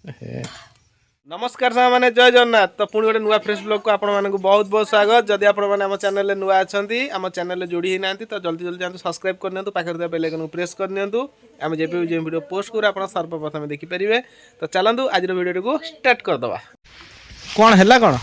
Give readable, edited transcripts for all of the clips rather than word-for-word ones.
नमस्कार सार मैंने जय जगन्नाथ। तो पुणी गोटे नुआ फ्रेश ब्लॉग को आपण मानक बहुत बहुत स्वागत। जदि आप चैनल नुआ अच्छा आम चैनल जोड़ी ना तो जल्दी जल्दी जाते सब्सक्राइब करनी पाखे बेल आइकन प्रेस करनी आम जब भी जो वीडियो पोस्ट करूँ आप सर्वप्रथम देखिपारे। तो चलतु आज वीडियो को स्टार्ट करदे। कौन है कौन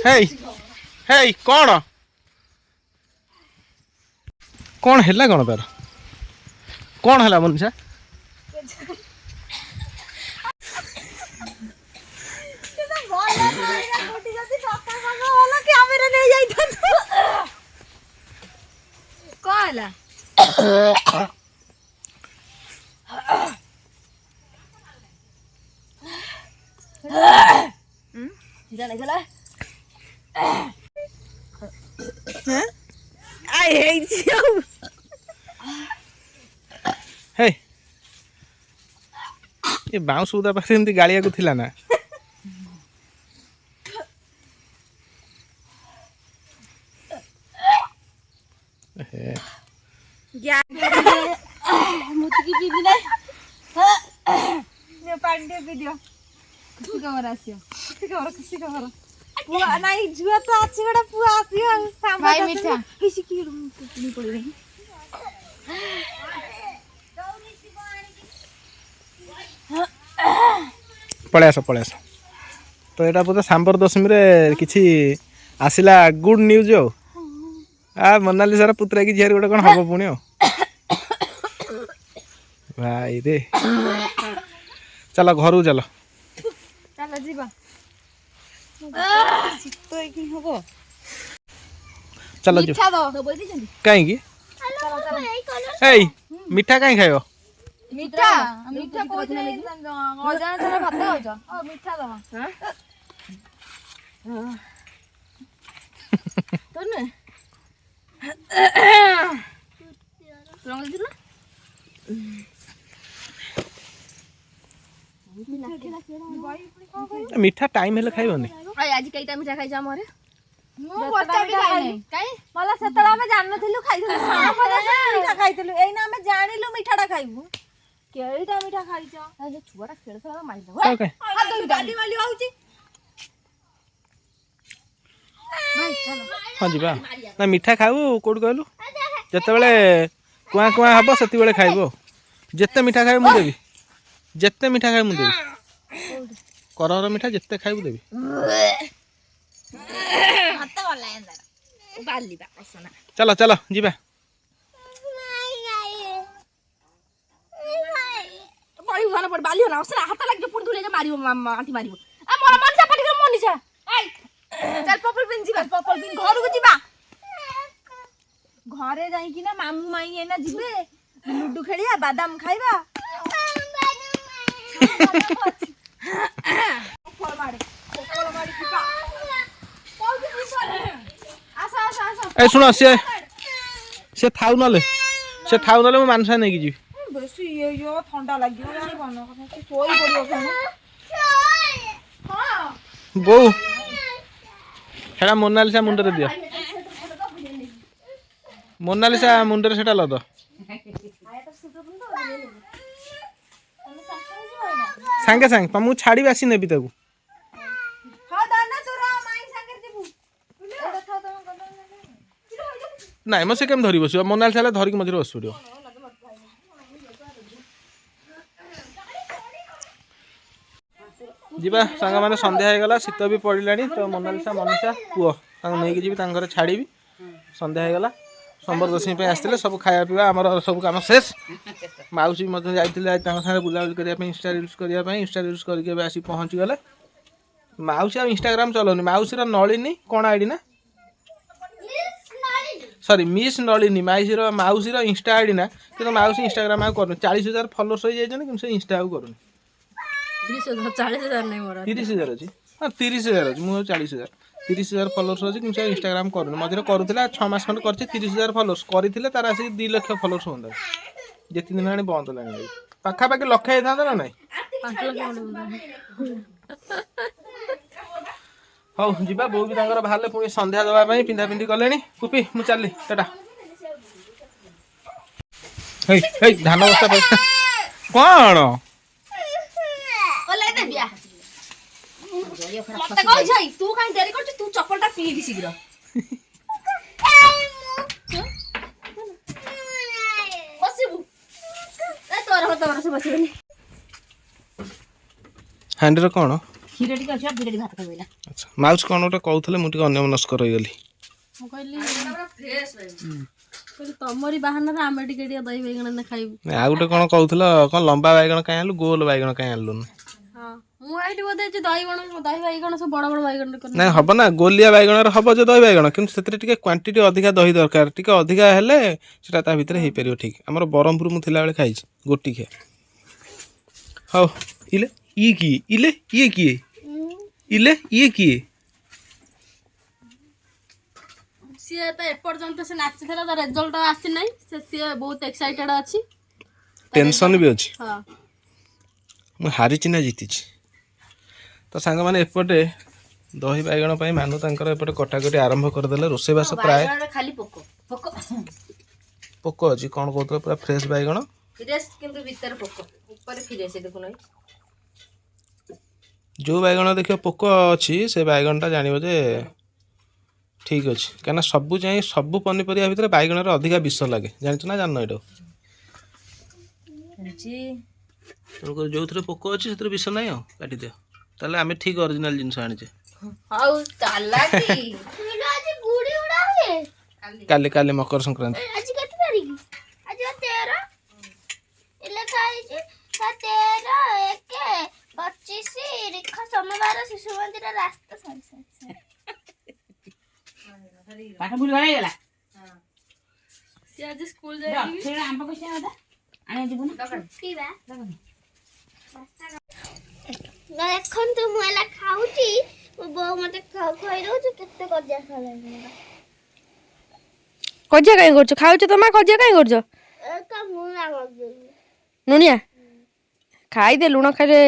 है कौन कौन है कौन तार कौन है मनीषा हे ये बाउंस उदा पाखे एमती गालिया को थिला ना खुशी खबर पुआ नहीं जुआ तो अच्छी बड़ा पुआ आसी है भाई मीठा किसी की नहीं पड़ रही पळे आस तो यहाँ बोधे सांबर दशमी रे किसी आसला गुड न्यूज आ मोनालिसा पुतरा की झील गोटे कौन हम पुणी भाई रे चलो घर चलो चलो जीवा तो एक नहीं होबो चलो मीठा दो बोल दी जंदी कहीं ए मीठा कहीं खाइयो मीठा मीठा कोइ नहीं गजान सारा भात खाउछ ओ मीठा दो हां तो ने रंग दिला मीठा टाइम हेले खाइबनी आज कईटा मीठा खाइ जा मोरे मु गोटा भी खाइनी काई मला सेतला में जान नथिलु खाइलु मीठा खाइतलु एना हम जानिलु मीठाटा खाइबु केळीटा मीठा खाइछ आ जे छुआटा खेलसला मारि दो ओके आ दो गाली वाली आउची भाई चलो हाँ जीवा ना मीठा खाऊ कोड कहलु जते बेले कुआ कुआ हबो सेति बेले खाइबो जत्ते मीठा खाइ मु देबी जत्ते मीठा खाइ मु देबी करर मीठा जत्ते खाइबु देबी हाथ वाला अंदर बाली बा असना चलो चलो जीवा बड़ी वाला बड़ बाली होला असना हाथ लाग पुड़ धुले जे मारिबो आंटी मारिबो आ मोर मन से पाटी मनीषा आई चल पपल पिन जीवा पपल पिन घर को जीवा घरे जाई कि ना मामू माई एना जीवे लुडू खेलिया बादाम खाइबा फल मारे जीवा आसा आसा आसा ए सुनो से थाउ नले मु मानसा नै कि जी बेसी यो ठंडा लागियो जानी बनो से सोई पड़ियो खाने हां बो हेडा मोनालिसा मुंडरे दियो मोनालिसा मुंडरे सेटा लद सांगे सांगे तुमको छाड़ी आसी नेबी ताकू हां दाना तोरा माई संगे जीबू एटा था तुम नाइ म से केम धरी बसियो मोनालिसा धरी के मझरे बस पड़ियो जीवा सांग माने संध्या हो गला शीत भी पड़िलानी तो मोनालिसा मनीषा पुओ नहीं जी घर छाड़ी संध्या हो गला संबर दशमी पे आसते सब खाया पीवा आमर सब कम शेष मौसी जाते बुलाबुली करने इंस्टा रील्स करने इंस्टा रील्स करके आसी पहुँची गले मौसी इंस्टाग्राम चलाऊनी मौसी नलिनी कौन आईडी ना सॉरी मिस नलिनी मौसी इंस्टा आईडी ना कि मौसी इंस्टाग्राम आउ कर 40,000 फॉलोअर्स हो जाए कि इंस्टा आउ कर 40,000 नहीं मोर 30,000 अच्छी हाँ 30,000 अच्छी मुझे 40,000 30,000 फॉलोअर्स अच्छी कि इंस्टाग्राम कर मझे करूला 6 मास खंड कर 30,000 फॉलोअर्स करते तार आसिक 2 लाख फॉलोअर्स होता जिते दिन आने बंद है पाखापाखि लक्षे होता ना ना हौ जीवा बो भी बाहर पुणी संध्या देवाई पिंधा पिंधि कले कुपी मु चली टाटा धान बस्ता कौन ମତେ କହିଛଇ ତୁ କାଇଁ ଡେରି କରୁଛୁ ତୁ ଚପଲଟା ପିଇଲି ଶୀଘ୍ର ବସିବୁ ତୋର ସେ ବସିବନି ହାଣ୍ଡିର କ'ଣ କ୍ଷୀର ଟିକେ ଅଛି ଧୀରେ ଧୀରେ ଭାତ ଖାଇବ ନା ଆଚ୍ଛା ମାଉସ କ'ଣ ଗୋଟେ କହୁଥିଲେ ମୁଁ ଟିକେ ଅନ୍ୟମନସ୍କ ରହିଗଲି ମୁଁ କହିଲି ତମରି ବାହାନରେ ଆମେ ଟିକେ ଟିକେ ଦହି ବାଇଗଣ ଖାଇବୁ ଆଉ ଗୋଟେ କ'ଣ କହୁଥିଲ କ'ଣ ଲମ୍ବା ବାଇଗଣ କାଇଁ ଆଣିଲୁ ଗୋଲ ବାଇଗଣ କାଇଁ ଆଣିଲୁନି ମୁଁ ଏଇଠି ବୋଧେ ଦହି ବାଇଗଣ ସବୁ ବଡ ବଡ ବାଇଗଣ ନାଇଁ ହବ ନା ଗୋଲିଆ ବାଇଗଣରେ ହବ ଯେ ଦହି ବାଇଗଣ କିନ୍ତୁ ସେଥିରେ ଟିକେ କ୍ୱାଣ୍ଟିଟି ଅଧିକା ଦହି ଦରକାର ଟିକେ ଅଧିକା ହେଲେ ସେଟା ତା ଭିତରେ ହେଇପାରିବ ଠିକ ଆମର ବ୍ରହ୍ମପୁର ମୁଁ ଥିଲାବେଳେ ଖାଇଛି ଗୋଟିଖିଆ ହଉ ଇଲେ ଇଏ କିଏ ଇଲେ ଇଏ କିଏ ଇଲେ ଇଏ କିଏ ସିଏ ତ ଏପର୍ଯ୍ୟନ୍ତ ସେ ନାଚିଥିଲା ତା ରେଜଲ୍ଟ ଆସିନାହିଁ ସିଏ ବହୁତ ଏକ୍ସାଇଟେଡ ଅଛି ଟେନସନ ବି ଅଛି ହଁ ମୁଁ ହାରିଛି ନା ଜିତିଛି ତ ସାଙ୍ଗମାନେ ଏପଟେ ଦହି ବାଇଗଣ ପାଇଁ ମାନୁ ତାଙ୍କର ଏପଟେ କଟାକଟି ଆରମ୍ଭ କରିଦେଲେ ରୋଷେଇବାସ ପ୍ରାୟ ଖାଲି ପୋକ ଅଛି କ'ଣ କହୁଥିଲେ ପୁରା ଫ୍ରେଶ ବାଇଗଣ କିନ୍ତୁ ଭିତରେ ପୋକ ଉପରେ ଫିରେ ସେ ଦେଖୁନ ଯେଉଁ ବାଇଗଣ ଦେଖିବ ପୋକ ଅଛି ସେ ବାଇଗଣଟା ଜାଣିବ ଯେ ଠିକ୍ ଅଛି କାହିଁକିନା ସବୁ ପନିପରିବା ଭିତରେ ବାଇଗଣରେ ଅଧିକା ବିଷ ଲାଗେ ଜାଣିଛ ନା ଜାଣିନ ଏଇଟା ତେଣୁକରି ଯେଉଁଥିରେ ପୋକ ଅଛି ସେଥିରେ ବିଷ ନାହିଁ ଆଉ କାଟିଦିଅ ତାହେଲେ ଆମେ ଠିକ୍ ଅରିଜିନାଲ ଜିନିଷ ଆଣିଛେ କାଲି କାଲି ମକର ସଂକ୍ରାନ୍ତି ପାଠ ଭୁଲ ହେଇଗଲା ସେ ଆଜି ସ୍କୁଲ ଯାଇକି ଆମ୍ବ ପଇସା ଆଣିବା ଯିବୁ ଦେଖନ୍ତୁ ମୁଁ ହେଲା ଖାଉଛି ମୋ ବୋଉ ମତେ ଖୁଆଇ ଦଉଛି କେତେ କଜିଆ ଖାଇଲାଣି କଜିଆ କାଇଁ କରୁଛ ଖାଉଛ ତମା କଜିଆ କାଇଁ କରୁଛ ଲୁଣିଆ ଖାଇଦେ ଲୁଣ ଖାଇଲେ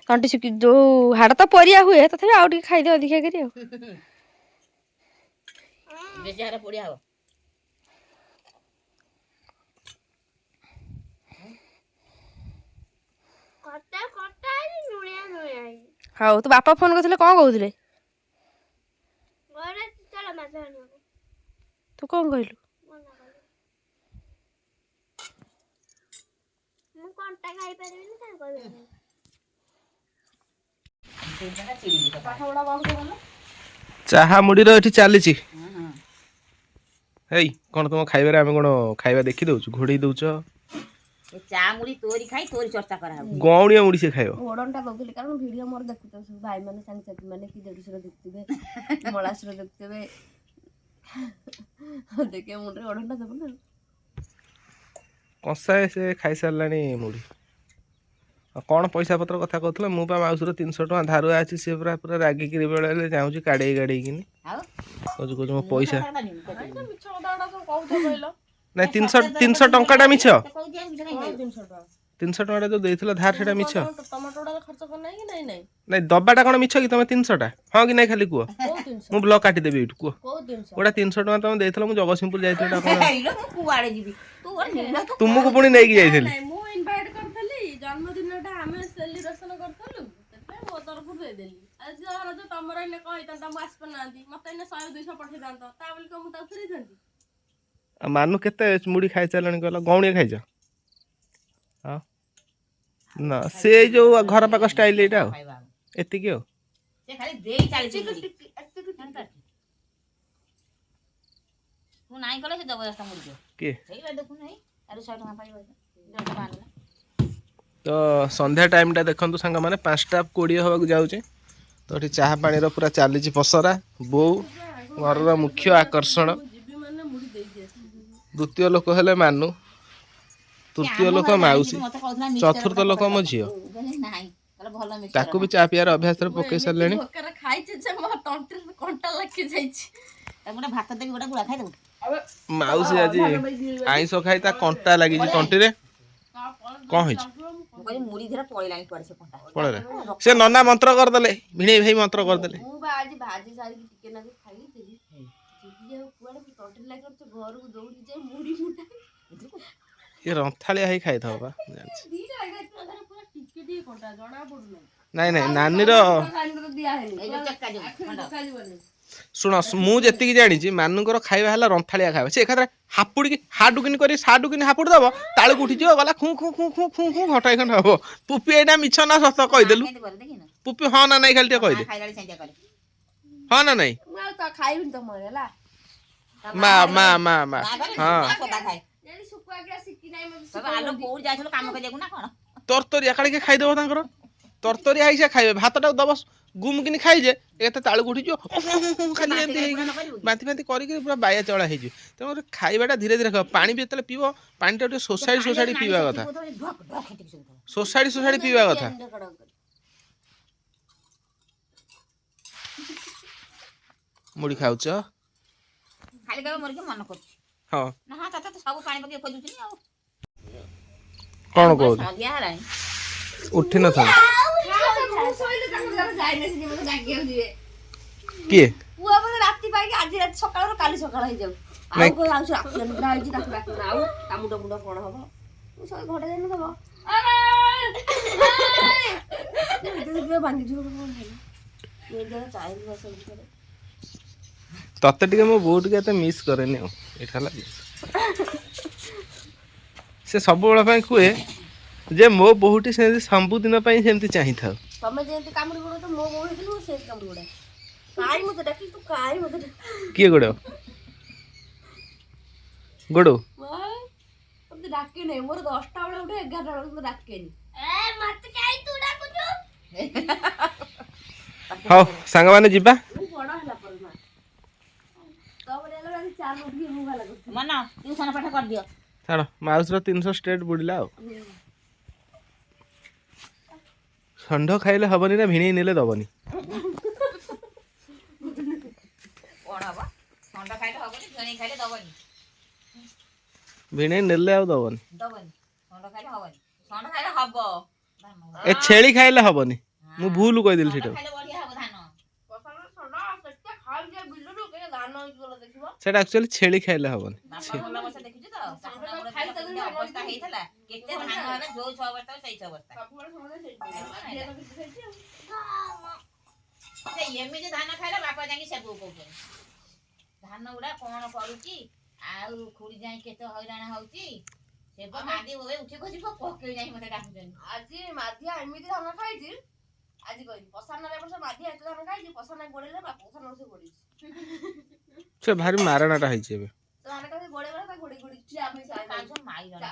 ତଣ୍ଟି ଶୁଖି ଯୋଉ ହାଡ଼ ତ ପରିଆ ହୁଏ ତଥାପି ଆଉ ଟିକେ ଖାଇଦେ ଅଧିକା କରି ଆଉ ବେଶୀ ହାଡ଼ ପୋଡ଼ିଆ ହବ ହଉ ତୋ ବାପା ଫୋନ କରିଥିଲେ କ'ଣ କହୁଥିଲେ ତୁ କ'ଣ କହିଲୁ ମୁଁ କଣ୍ଟା ଖାଇପାରିବିନି ଚାହା ମୁଢ଼ିର ଏଠି ଚାଲିଛି ହେଇ କ'ଣ ତମ ଖାଇବାରେ ଆମେ କ'ଣ ଖାଇବା ଦେଖି ଦେଉଛୁ ଘୋଡ଼େଇ ଦେଉଛ ଚା ମୁଢ଼ି ତୋରି ଖାଇ ତୋରି ଚର୍ଚ୍ଚା କରାହବ ଗଉଣିଆ ମୁଢ଼ି ସେ ଖାଇବ ଓଡ଼ନଟା କହୁଥିଲି କାରଣ ଭିଡ଼ିଓ ମୋର ଦେଖୁଛ ସବୁ ଭାଇମାନେ ସାଙ୍ଗସାଥି ମାନେ କି ଦେଢ଼ଶୁର ଦେଖୁଥିବେ ମଳାଶୁର ଦେଖୁଥିବେ ଦେଖିବା ମୁଣ୍ଡରେ ଓଡ଼ନଟା ଦେବ ନା କଂସାଏ ସେ ଖାଇସାରିଲାଣି ମୁଢ଼ି ଆଉ କ'ଣ ପଇସା ପତ୍ର କଥା କହୁଥିଲେ ମୁଁ ବା ମାଉସୀର 300 ଟଙ୍କା ଧାରୁଆ ଅଛି ସିଏ ପୁରା ରାଗିକିରି ବେଳେ ଚାହୁଁଛି କାଢ଼େଇକିନି କହୁଛି ମୋ ପଇସା ନାଇଁ 300 ଟଙ୍କାଟା ମିଛ 300 ଟଙ୍କାଟା ଯୋଉ ଦେଇଥିଲ ଧାର ସେଟା ମିଛ ନାଇଁ ଦବାଟା କ'ଣ ମିଛ କି ତମେ 300ଟା ହଁ କି ନାଇଁ ଖାଲି କୁହ ମୁଁ ବ୍ଲକ୍ କାଟିଦେବି ଏଇଠୁ କୁହ ଗୋଟା 300 ଟଙ୍କା ତମେ ଦେଇଥିଲ ମୁଁ ଜଗତସିଂହପୁର ଯାଇଥିଲି ତୁମକୁ ପୁଣି ନେଇକି ଯାଇଥିଲି ଜନ୍ମଦିନଟା ଆମେ ସେଲିବ୍ରେସନ କରିଥିଲୁ ସେଥିପାଇଁ ମୋ ତରଫରୁ ଦେଇଦେଲି ଆଜି ତମର ଏଇନେ କହିଥାନ୍ତା ମୁଁ ଆସିପାରୁନାହାନ୍ତି ମତେ ଏଇନେ 100-200 ପଠେଇଥାନ୍ତ ତା ବୋଲି କ'ଣ ମୁଁ ତାକୁ ଫେରେଇଥାନ୍ତି ମାନୁ କେତେ ମୁଢ଼ି ଖାଇସାରିଲାଣି କହିଲ ଗଉଣିଆ ଖାଇଛ ହଁ ନା ସେ ଯୋଉ ଘର ପାଖ ଷ୍ଟାଇଲ ଏଇଟା ଆଉ ଏତିକି ଆଉ କିଏ ତ ସନ୍ଧ୍ୟା ଟାଇମଟା ଦେଖନ୍ତୁ ସାଙ୍ଗମାନେ 5:20 ହେବାକୁ ଯାଉଛି ତ ଏଠି ଚାହା ପାଣିର ପୁରା ଚାଲିଛି ପସରା ବୋଉ ଘରର ମୁଖ୍ୟ ଆକର୍ଷଣ ଦ୍ୱିତୀୟ ଲୋକ ହେଲେ ମାନୁ ତୃତୀୟ ଲୋକ ମାଉସୀ ଚତୁର୍ଥ ଲୋକ ମୋ ଝିଅ ତାକୁ ବି ଚା ପିଇବାର ଅଭ୍ୟାସରେ ପକେଇ ସାରିଲେଣି ମାଉସୀ ଆଜି ଆଇଁଷ ଖାଇ ତା କଣ୍ଟା ଲାଗିଛି ତଣ୍ଟିରେ କ'ଣ ହେଇଛି ପଳେଇଲା ସେ ନନା ମନ୍ତ୍ର କରିଦେଲେ ଭିଣେଇ ଭାଇ ମନ୍ତ୍ର କରିଦେଲେ ଇଏ ରନ୍ଥାଳିଆ ହେଇ ଖାଇଥାଉ ବା ଜାଣିଛି ନାଇଁ ନାଇଁ ନାନୀର ଏଇ ଯୋଉ ଚେକା ଯୋଉ ଖଣ୍ଡ। ଶୁଣ ମୁଁ ଯେତିକି ଜାଣିଛି ମାନୁଙ୍କର ଖାଇବା ହେଲା ରନ୍ଥାଳିଆ ଖାଇବା ସେ ଏକାଥରେ ହାପୁଡ଼ିକି ହାଡୁକିନି କରି ସାଡୁକିନି ହାପୁଡ଼ି ଦବ ତାଳୁକୁ ଉଠିଯିବ ଗଲା ଖୁଁ ଖୁଁ ଖୁଁ ଖୁଁ ଖୁଁ ଖୁଁ ଘଟାଇ ଖଣ୍ଡ ହବ। ପୁପି ଏଇଟା ମିଛ ନା ସତ କହିଦେଲୁ କେମିତି କରେ ଦେଖିନ? ପୁପି ହଁ ନା ନାଇଁ ଖାଲି ଟିକେ ମା କହିଦେ ଖାଇଲାବେଳେ ସେମିତିଆ କରେ। ହଁ ନା ନାଇଁ ମୁଁ ଆଉ ଖାଇବିନି ତମ ହେଲା ତା ମା ମା କରେ। ମା ମା ମା କରେ ହଁ ନା ସଦା ଖାଏ। ଯେମିତି ଶୁଖୁଆ କିଆ ଶିଖି ନାହିଁ ମତେ ବାବା ଆଲୋ କୋଉଠି ଯାଇଥିଲୁ କାମ କରିବାକୁ ନା କଣ? ତରତରିଆ କାଳେ କିଏ ଖାଇଦବ ତାଙ୍କର ତରତରିଆ ହେଇ ସେ ଖାଇବେ ଭାତଟାକୁ ଦବ ଗୁମ୍ କିନି ଖାଇଯେ ଏତେ ତାଳୁକୁ ଉଠିଯିବ ଖାଲି ବାନ୍ତି ଏମିତି କରି ହେଇକି ପୁଣି ନ କରିବୁ କି? ବାନ୍ତି ଫାନ୍ତି କରିକି ପୁରା ବାୟା ଚଳା ହେଇଯିବ ତେଣୁ ଖାଇବାଟା ଧୀରେ ଧୀରେ ଖାଅ ପାଣି ବି ଯେତେବେଳେ ପିଇବ ପାଣିଟା ଟିକେ ସେ ସୋସାଡ଼ି ପାଣି ସୋସାଡ଼ି ନାଳି ପିଇବା ସେମିତି କଥା ବୋତଲ ଢକ୍ ଢକ୍ ହେଟିକି ସବୁ ଥବ। ସୋସାଡ଼ି ସୋସାଡ଼ି ପିଇବା କଥା ମୁଢି ଖାଉଛ ଖାଲି କହିବ ମୋର କିଏ ମନ କରୁଛି। ହଁ ନା ହଁ ତତେ ତ ସବୁ ପାଣି ପକେଇ ଖୋଜୁଥିଲି ଆଉ। କଣ ଆଉ କହୁଛୁ ସନ୍ଧ୍ୟା ହେଲାଣି। ଉଠି ନଥାନ୍ତା କିଏ ପୁଅ ବୋଧେ ରାତି ପାଇକି ଆଜି ରାତି ସକାଳରୁ କାଲି ସକାଳ ହେଇଯାଉ ଆଉ ନାଇଁ। କଣ ଆଉ ସେ ରାତି ଅନିଦ୍ରା ହେଇଛି ତାକୁ ଡାକିବ ଆଉ ତା ମୁଣ୍ଡ ଫୁଣ୍ଡ କଣ ହବ ମୁଁ ସବୁ ଘଟେ ଯାଇନଥିବ ଭାଙ୍ଗିଯିବ କଣ ହେଲା ଚାହିଁଲି ବସ ଭିତରେ ତତେ ଟିକେ ମୋ ବୋଉ ଟିକେ ଏତେ ମିସ୍ କରେନି ଆଉ ଏଇଟା ହେଲା ସେ ସବୁବେଳ ପାଇଁ କୁହେ ଯେ ମୋ ବୋହୁଟି ସେମିତି ସବୁଦିନ ପାଇଁ ସେମିତି ଚାହିଁଥାଉ ତମେ ଯେମିତି କାମୁଡି ଗୋଡ ମୋ ବୋଉ ହେଇଥିଲୁ ସେମିତି କାମୁଡି ଗୋଡା କାଇଁ ମତେ ଡାକିଲି ତୁ କାଇଁ ମତେ କିଏ ଗୋଡ ଗୋଡ ମତେ ଡାକେନି ମୋର 10ଟା ବେଳେ ଉଠେ 11ଟା ବେଳେ ମତେ ଡାକେନି ମତେ କାଇଁ ତୁ ଡାକୁଛୁ? ହଉ ସାଙ୍ଗମାନେ ଯିବା ମୁଁ ବଡ ହେଲା ପରେ ମା ତମର ହେଲା ଚାର ଉଠିକି ମୁଁ ଭଲ କରୁଛି ମନ ଟ୍ୟୁସନ ପାଠ କରିଦିଅ। ଛାଡ଼ ମାଉସୀର 300 ଷ୍ଟ୍ରେଟ୍ ବୁଡ଼ିଲା ଆଉ ଷଣ୍ଢ ଖାଇଲେ ହବନି ନା ଭିଣେଇ ନେଲେ ଦବନି କଣ ହବ? ଥଣ୍ଡା ଖାଇଲେ ହବନି ଭିଣେଇ ଖାଇଲେ ଦବନି। ଭିଣେଇ ନେଲେ ଆଉ ଦବନି ଦବନି ଥଣ୍ଡା ଖାଇଲେ ହବନି ଥଣ୍ଡା ଖାଇଲେ ହବ। ଏ ଛେଳି ଖାଇଲେ ହବନି ମୁଁ ଭୁଲ କହିଦେଲି ଥଣ୍ଡା ସେଇଟାକୁ ଖାଇଲେ ବଢିଆ ହବ ଧାନ। ସେଇଟା ଆକ୍ଚୁଆଲି ଛେଳି ଖାଇଲେ ହବନି ବାପା ଭଲ ବର୍ଷ ଦେଖିଛୁ ତ ଶାଶୁନା ମୋର କେମିତି ଅବସ୍ଥା ହେଇଥିଲା କେତେ ଧାନ ହେଲେ ଯୋଉ 6 ବସ୍ତା ସେଇ 6 ବସ୍ତା। ସେ ଏମିତି ଧାନ ଖାଇଲେ ବାପା ଯାଇକି ସେବୁ କହୁଛନ୍ତି ଧାନ ଗୁଡା କଣ କରୁଛି ଆଉ ଖୁଡି ଯାଇ କେତେ ହଇରାଣ ହଉଛି ସେ ମାଦି ହୁଏ ଉଠି ଖୋଜି ପକେଇ ଯାଇ ମତେ ଡାକୁଛନ୍ତି। ଆଜି ମାଧିଆ ଏମିତି ଧାନ ଖାଇଛି ଆଜି କହିଲି ପସାନରେ ବର୍ଷ ମାଧିଆ ଏତେ ଧାନ ଖାଇଛି ପସାନା ଗୋଳେଇଲେ ପସାନ ସେ ଗୋଳେଇଛି ସେ ଭାରି ମାରଣାଟା ହେଇଛି ଏବେ ଧାନ ଖାଇ ଗୋଳେଇ ତା ଗୋଡି ଗୋଡି ଖିଆ ପାଇଁ କାଜୁ ମାଇଲାଣି